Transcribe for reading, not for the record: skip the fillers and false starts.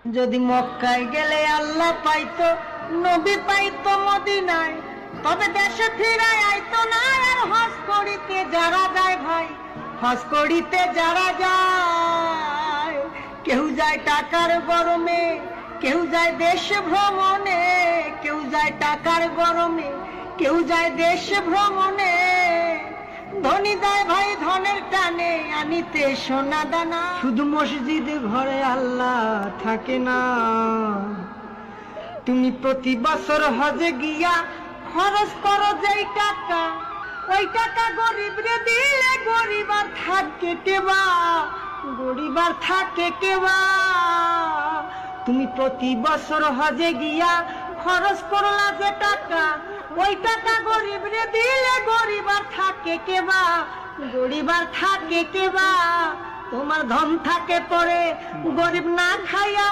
যদি মক্কায় গেলে আল্লাহ পাইতো, নবী পাইতো মদিনায়, তবে দেশে ফিরায় আইতো না। আর হজ করিতে যারা যায় ভাই, হজ করিতে যারা যায়, কেউ যায় টাকার গরমে, কেউ যায় দেশ ভ্রমণে, কেউ যায় টাকার গরমে, কেউ যায় দেশ ভ্রমণে। ধনী যায় ভাই ধনের টানে আনিতে সোনা দানা। শুধু মসজিদ ঘরে আল্লাহ থাকে না। তুমি প্রতি বছর হজে গিয়া খরচ করো যেই টাকা, ওই টাকা গরিব রে দিলে গরিব আর থাকে কেবা, গরিব আর থাকে কেবা। তুমি প্রতি বছর হজে গিয়া খরচ করলা যে টাকা, ওই টাকা গরিব রে দিলে গরিব আর থাকে কেবা, গরিব আর থাকে কেবা। তোমার ধন থাকে পরে গরিব না খাইয়া